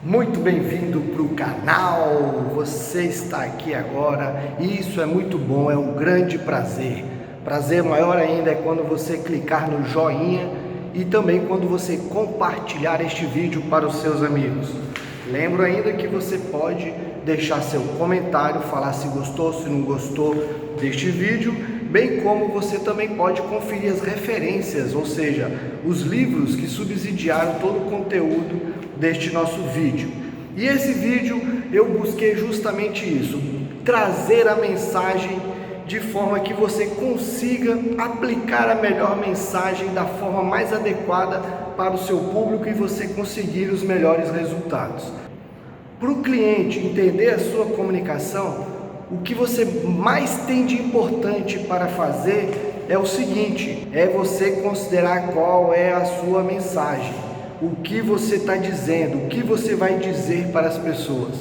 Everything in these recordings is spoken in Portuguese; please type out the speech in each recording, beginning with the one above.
Muito bem-vindo para o canal, você está aqui agora e isso é muito bom, é um grande prazer. Prazer maior ainda é quando você clicar no joinha e também quando você compartilhar este vídeo para os seus amigos. Lembro ainda que você pode deixar seu comentário, falar se gostou, se não gostou deste vídeo, bem como você também pode conferir as referências, ou seja, os livros que subsidiaram todo o conteúdo deste nosso vídeo. E esse vídeo eu busquei justamente isso, trazer a mensagem de forma que você consiga aplicar a melhor mensagem da forma mais adequada para o seu público e você conseguir os melhores resultados. Para o cliente entender a sua comunicação, o que você mais tem de importante para fazer é o seguinte, é você considerar qual é a sua mensagem, o que você está dizendo, o que você vai dizer para as pessoas.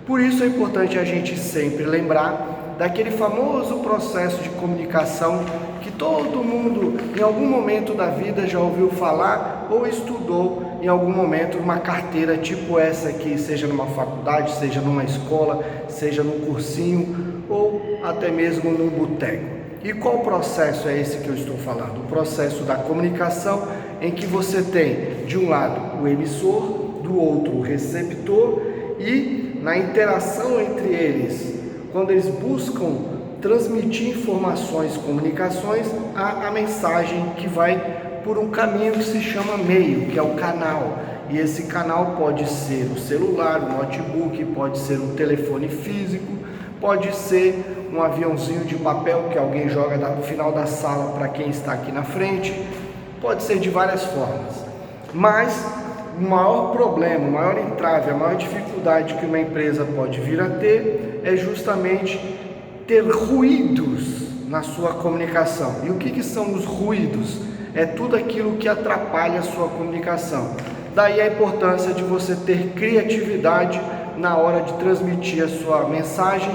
Por isso é importante a gente sempre lembrar daquele famoso processo de comunicação que todo mundo em algum momento da vida já ouviu falar ou estudou em algum momento uma carteira tipo essa aqui, seja numa faculdade, seja numa escola, seja num cursinho ou até mesmo num boteco. E qual processo é esse que eu estou falando? O processo da comunicação em que você tem de um lado o emissor, do outro o receptor e na interação entre eles, quando eles buscam transmitir informações, comunicações, a mensagem que vai por um caminho que se chama meio, que é o canal. E esse canal pode ser o celular, o notebook, pode ser um telefone físico, pode ser um aviãozinho de papel que alguém joga no final da sala para quem está aqui na frente, pode ser de várias formas. Mas o maior problema, o maior entrave, a maior dificuldade que uma empresa pode vir a ter é justamente ter ruídos na sua comunicação. E o que são os ruídos? É tudo aquilo que atrapalha a sua comunicação. Daí a importância de você ter criatividade na hora de transmitir a sua mensagem.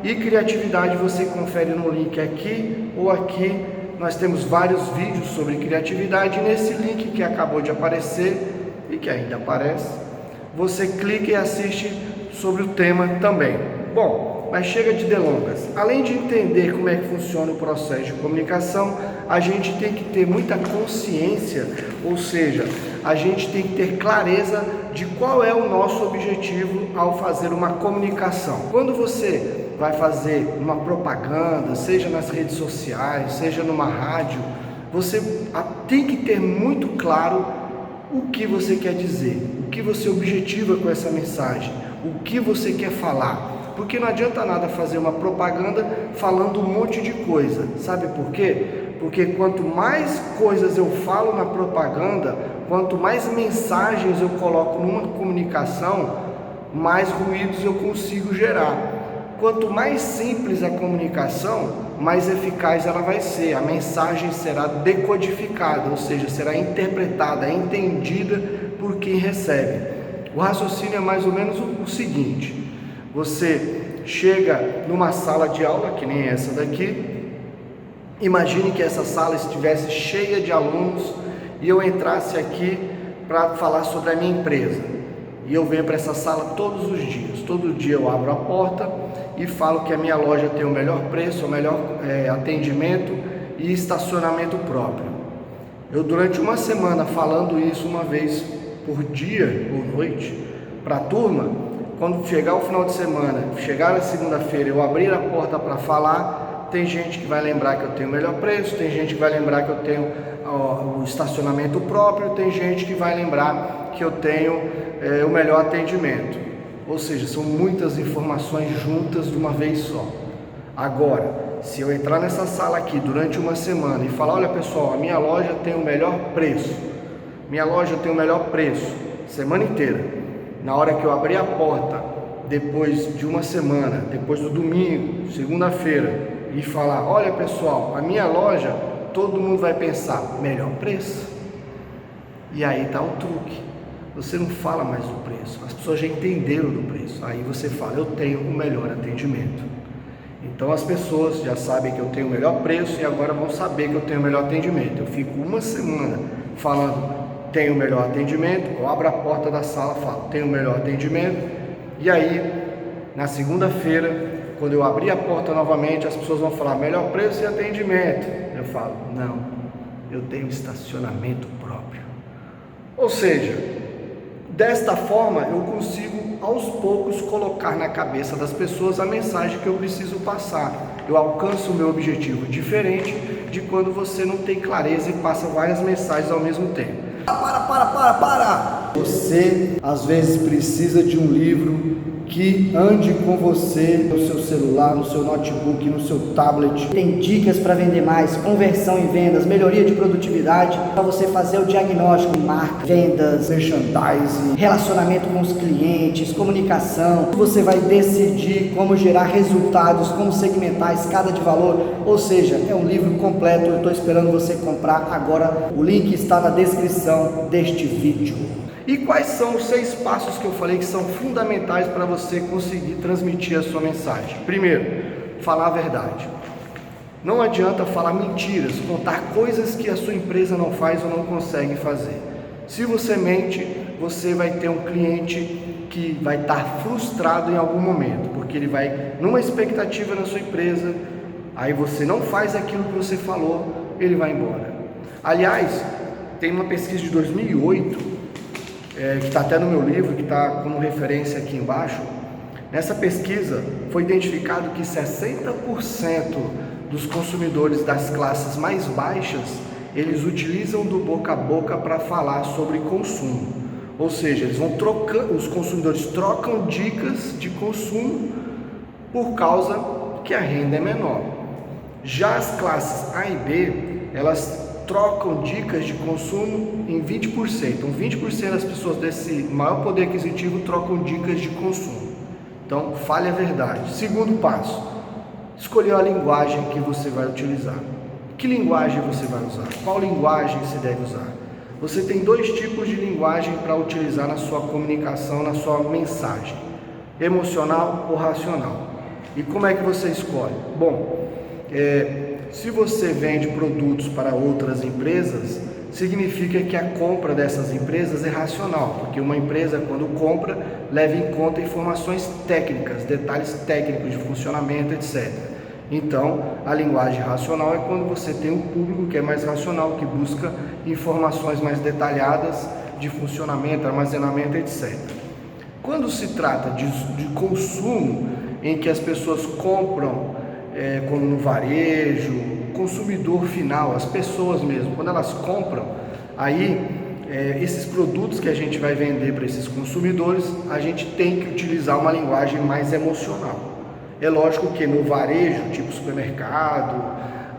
E criatividade você confere no link aqui ou aqui. Nós temos vários vídeos sobre criatividade. E nesse link que acabou de aparecer e que ainda aparece, você clica e assiste sobre o tema também. Bom, mas chega de delongas. Além de entender como é que funciona o processo de comunicação, a gente tem que ter muita consciência, ou seja, a gente tem que ter clareza de qual é o nosso objetivo ao fazer uma comunicação. Quando você vai fazer uma propaganda, seja nas redes sociais, seja numa rádio, você tem que ter muito claro o que você quer dizer, o que você objetiva com essa mensagem, o que você quer falar. Porque não adianta nada fazer uma propaganda falando um monte de coisa. Sabe por quê? Porque quanto mais coisas eu falo na propaganda, quanto mais mensagens eu coloco numa comunicação, mais ruídos eu consigo gerar. Quanto mais simples a comunicação, mais eficaz ela vai ser. A mensagem será decodificada, ou seja, será interpretada, entendida por quem recebe. O raciocínio é mais ou menos o seguinte: você chega numa sala de aula, que nem essa daqui, imagine que essa sala estivesse cheia de alunos e eu entrasse aqui para falar sobre a minha empresa. E eu venho para essa sala todos os dias. Todo dia eu abro a porta e falo que a minha loja tem o melhor preço, o melhor atendimento e estacionamento próprio. Eu durante uma semana falando isso uma vez por dia ou noite para a turma, quando chegar o final de semana, chegar a segunda-feira, eu abrir a porta para falar, tem gente que vai lembrar que eu tenho o melhor preço, tem gente que vai lembrar que eu tenho o estacionamento próprio, tem gente que vai lembrar que eu tenho o melhor atendimento. Ou seja, são muitas informações juntas de uma vez só. Agora, se eu entrar nessa sala aqui durante uma semana e falar, olha pessoal, a minha loja tem o melhor preço, minha loja tem o melhor preço, semana inteira. Na hora que eu abrir a porta, depois de uma semana, depois do domingo, segunda-feira, e falar, olha pessoal, a minha loja, todo mundo vai pensar, melhor preço. E aí está o truque. Você não fala mais do preço, as pessoas já entenderam do preço. Aí você fala, eu tenho o melhor atendimento. Então as pessoas já sabem que eu tenho o melhor preço e agora vão saber que eu tenho o melhor atendimento. Eu fico uma semana falando tenho o melhor atendimento, eu abro a porta da sala e falo, tenho o melhor atendimento, e aí, na segunda-feira, quando eu abrir a porta novamente, as pessoas vão falar, melhor preço e atendimento. Eu falo, não, eu tenho estacionamento próprio. Ou seja, desta forma eu consigo aos poucos colocar na cabeça das pessoas a mensagem que eu preciso passar. Eu alcanço o meu objetivo diferente de quando você não tem clareza e passa várias mensagens ao mesmo tempo. Para! Você às vezes precisa de um livro que ande com você no seu celular, no seu notebook, no seu tablet. Tem dicas para vender mais, conversão em vendas, melhoria de produtividade, para você fazer o diagnóstico de marca, vendas, merchandising, relacionamento com os clientes, comunicação. Você vai decidir como gerar resultados, como segmentar a escada de valor. Ou seja, é um livro completo. Eu estou esperando você comprar agora. O link está na descrição deste vídeo. E quais são os 6 passos que eu falei que são fundamentais para você conseguir transmitir a sua mensagem? Primeiro, falar a verdade. Não adianta falar mentiras, contar coisas que a sua empresa não faz ou não consegue fazer. Se você mente, você vai ter um cliente que vai estar frustrado em algum momento, porque ele vai numa expectativa na sua empresa, aí você não faz aquilo que você falou, ele vai embora. Aliás, tem uma pesquisa de 2008, que está até no meu livro, que está como referência aqui embaixo. Nessa pesquisa foi identificado que 60% dos consumidores das classes mais baixas, eles utilizam do boca a boca para falar sobre consumo. Ou seja, eles vão trocando, os consumidores trocam dicas de consumo por causa que a renda é menor. Já as classes A e B, elas trocam dicas de consumo em 20%. Então 20% das pessoas desse maior poder aquisitivo trocam dicas de consumo. Então fale a verdade. Segundo passo, escolher a linguagem que você vai utilizar. Que linguagem você vai usar? Qual linguagem você deve usar? Você tem 2 tipos de linguagem para utilizar na sua comunicação, na sua mensagem: emocional ou racional. E como é que você escolhe? Bom, se você vende produtos para outras empresas, significa que a compra dessas empresas é racional, porque uma empresa, quando compra, leva em conta informações técnicas, detalhes técnicos de funcionamento, etc. Então, a linguagem racional é quando você tem um público que é mais racional, que busca informações mais detalhadas de funcionamento, armazenamento, etc. Quando se trata de consumo, em que as pessoas compram, como no varejo, consumidor final, as pessoas mesmo, quando elas compram, aí esses produtos que a gente vai vender para esses consumidores, a gente tem que utilizar uma linguagem mais emocional. É lógico que no varejo, tipo supermercado,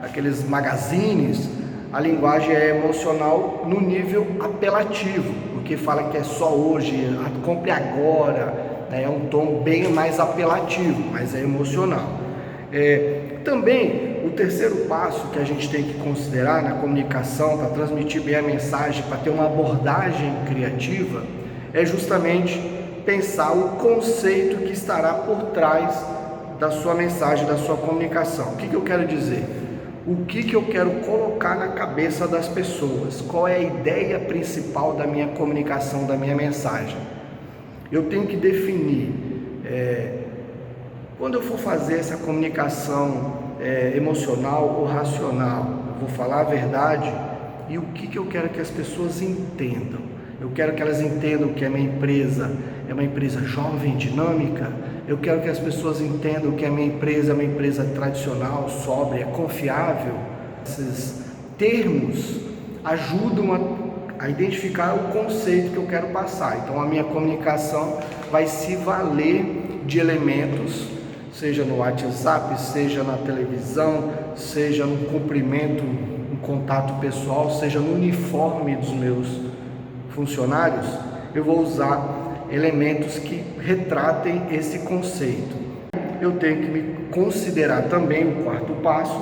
aqueles magazines, a linguagem é emocional no nível apelativo, porque fala que é só hoje, compre agora, né? É um tom bem mais apelativo, mas é emocional. Também o terceiro passo que a gente tem que considerar na comunicação para transmitir bem a mensagem, para ter uma abordagem criativa, é justamente pensar o conceito que estará por trás da sua mensagem, da sua comunicação. O que eu quero dizer? O que eu quero colocar na cabeça das pessoas? Qual é a ideia principal da minha comunicação, da minha mensagem? Eu tenho que definir, quando eu for fazer essa comunicação emocional ou racional, eu vou falar a verdade e o que eu quero que as pessoas entendam. Eu quero que elas entendam que a minha empresa é uma empresa jovem, dinâmica. Eu quero que as pessoas entendam que a minha empresa é uma empresa tradicional, sóbria, confiável. Esses termos ajudam a identificar o conceito que eu quero passar. Então a minha comunicação vai se valer de elementos, seja no WhatsApp, seja na televisão, seja no cumprimento, no contato pessoal, seja no uniforme dos meus funcionários, eu vou usar elementos que retratem esse conceito. Eu tenho que me considerar também o quarto passo,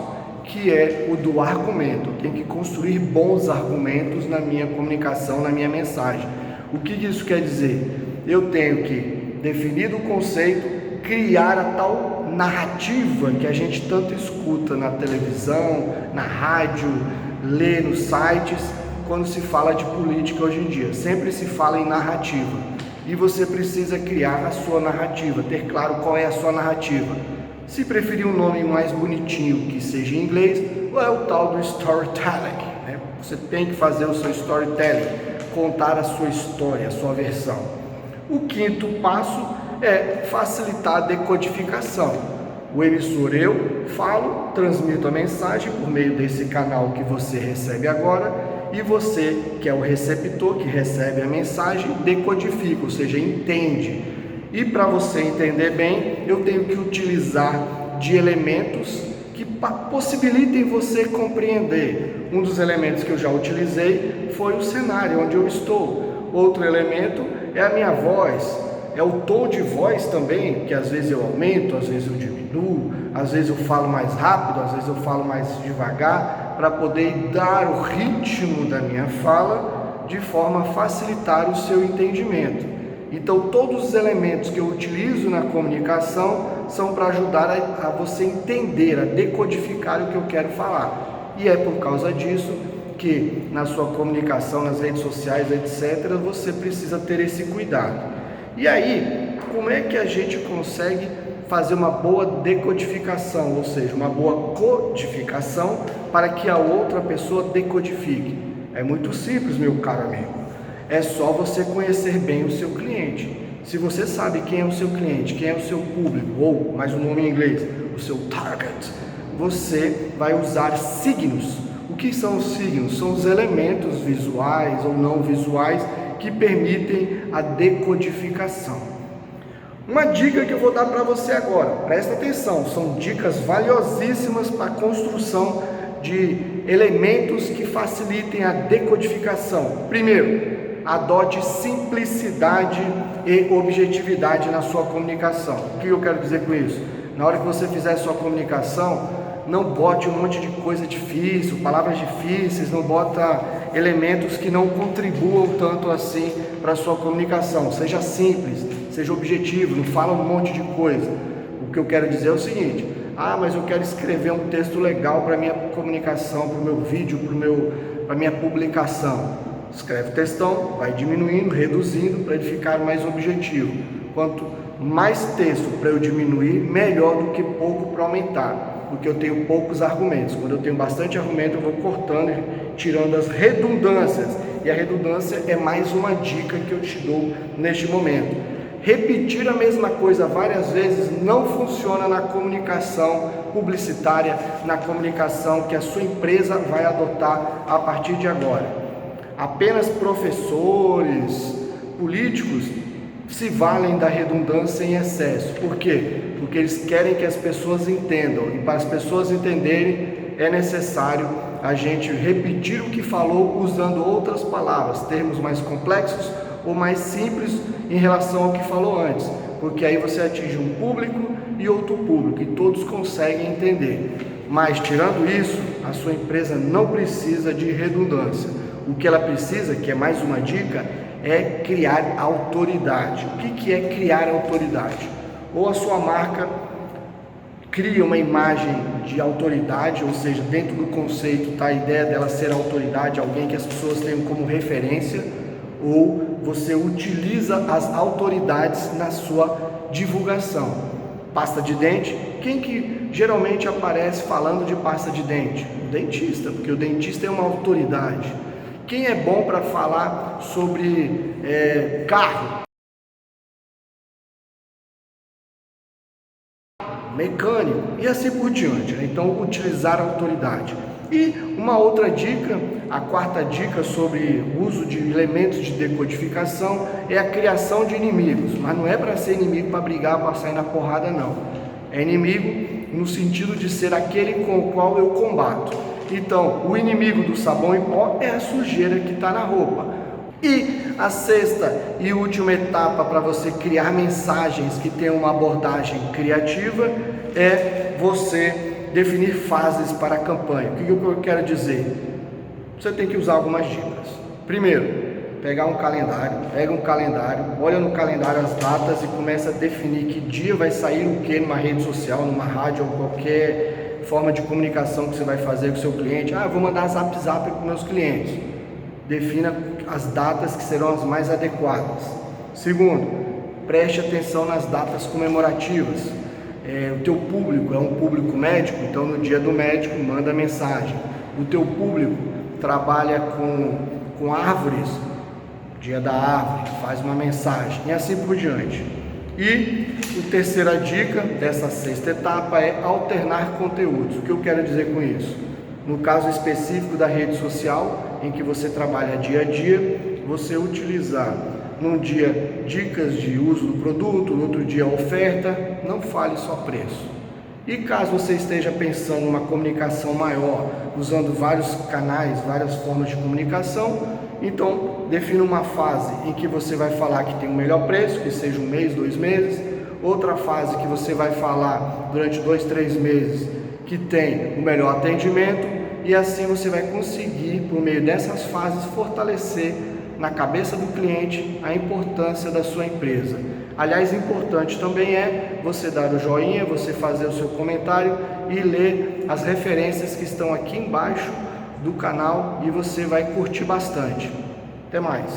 que é o do argumento. Eu tenho que construir bons argumentos na minha comunicação, na minha mensagem. O que isso quer dizer? Eu tenho que, definido o conceito, criar a tal narrativa que a gente tanto escuta na televisão, na rádio, lê nos sites, quando se fala de política hoje em dia. Sempre se fala em narrativa. E você precisa criar a sua narrativa, ter claro qual é a sua narrativa. Se preferir um nome mais bonitinho que seja em inglês, ou é o tal do storytelling, né? Você tem que fazer o seu storytelling, contar a sua história, a sua versão. O quinto passo é facilitar a decodificação. O emissor, eu falo, transmito a mensagem por meio desse canal que você recebe agora, e você, que é o receptor, que recebe a mensagem, decodifica, ou seja, entende. E para você entender bem, eu tenho que utilizar de elementos que possibilitem você compreender. Um dos elementos que eu já utilizei foi o cenário onde eu estou. Outro elemento é a minha voz, é o tom de voz também, que às vezes eu aumento, às vezes eu diminuo, às vezes eu falo mais rápido, às vezes eu falo mais devagar, para poder dar o ritmo da minha fala de forma a facilitar o seu entendimento. Então todos os elementos que eu utilizo na comunicação são para ajudar a você entender, a decodificar o que eu quero falar. E é por causa disso que na sua comunicação, nas redes sociais, etc., você precisa ter esse cuidado. E aí, como é que a gente consegue fazer uma boa decodificação, ou seja, uma boa codificação para que a outra pessoa decodifique? É muito simples, meu caro amigo. É só você conhecer bem o seu cliente. Se você sabe quem é o seu cliente, quem é o seu público, ou mais um nome em inglês, o seu target, você vai usar signos. O que são os signos? São os elementos visuais ou não visuais que permitem a decodificação. Uma dica que eu vou dar para você agora, presta atenção, são dicas valiosíssimas para a construção de elementos que facilitem a decodificação. Primeiro, adote simplicidade e objetividade na sua comunicação. O que eu quero dizer com isso? Na hora que você fizer a sua comunicação, não bote um monte de coisa difícil, palavras difíceis, não bota elementos que não contribuam tanto assim para a sua comunicação. Seja simples, seja objetivo, não fala um monte de coisa. O que eu quero dizer é o seguinte: mas eu quero escrever um texto legal para a minha comunicação, para o meu vídeo, para a minha publicação. Escreve textão, vai diminuindo, reduzindo para ele ficar mais objetivo. Quanto mais texto para eu diminuir, melhor do que pouco para aumentar, porque eu tenho poucos argumentos. Quando eu tenho bastante argumento, eu vou cortando e tirando as redundâncias. E a redundância é mais uma dica que eu te dou neste momento. Repetir a mesma coisa várias vezes não funciona na comunicação publicitária, na comunicação que a sua empresa vai adotar a partir de agora. Apenas professores, políticos se valem da redundância em excesso. Por quê? Porque eles querem que as pessoas entendam, e para as pessoas entenderem é necessário a gente repetir o que falou usando outras palavras, termos mais complexos ou mais simples em relação ao que falou antes, porque aí você atinge um público e outro público e todos conseguem entender. Mas tirando isso, a sua empresa não precisa de redundância. O que ela precisa, que é mais uma dica, é criar autoridade. O que é criar autoridade? Ou a sua marca cria uma imagem de autoridade, ou seja, dentro do conceito está a ideia dela ser autoridade, alguém que as pessoas tenham como referência, ou você utiliza as autoridades na sua divulgação. Pasta de dente, quem que geralmente aparece falando de pasta de dente? O dentista, porque o dentista é uma autoridade. Quem é bom para falar sobre carro? Mecânico, e assim por diante, né? Então, utilizar a autoridade. E uma outra dica, a quarta dica sobre o uso de elementos de decodificação é a criação de inimigos. Mas não é para ser inimigo para brigar, para sair na porrada, não. É inimigo no sentido de ser aquele com o qual eu combato. Então, o inimigo do sabão em pó é a sujeira que está na roupa. E a sexta e última etapa para você criar mensagens que tenham uma abordagem criativa é você definir fases para a campanha. O que eu quero dizer? Você tem que usar algumas dicas. Primeiro, pega um calendário, olha no calendário as datas e começa a definir que dia vai sair o que numa rede social, numa rádio ou qualquer forma de comunicação que você vai fazer com o seu cliente. Eu vou mandar zap para os meus clientes. defina as datas que serão as mais adequadas. Segundo, preste atenção nas datas comemorativas. O teu público é um público médico, então no dia do médico manda mensagem. O teu público trabalha com árvores, dia da árvore, faz uma mensagem e assim por diante. E a terceira dica dessa sexta etapa é alternar conteúdos. O que eu quero dizer com isso? No caso específico da rede social, em que você trabalha dia a dia, você utilizar num dia dicas de uso do produto, no outro dia oferta, não fale só preço. E caso você esteja pensando em uma comunicação maior, usando vários canais, várias formas de comunicação, então defina uma fase em que você vai falar que tem o melhor preço, que seja 1 mês, 2 meses, outra fase que você vai falar durante 2, 3 meses, que tem o melhor atendimento, e assim você vai conseguir, por meio dessas fases, fortalecer na cabeça do cliente a importância da sua empresa. Aliás, importante também é você dar o joinha, você fazer o seu comentário e ler as referências que estão aqui embaixo do canal e você vai curtir bastante. Até mais!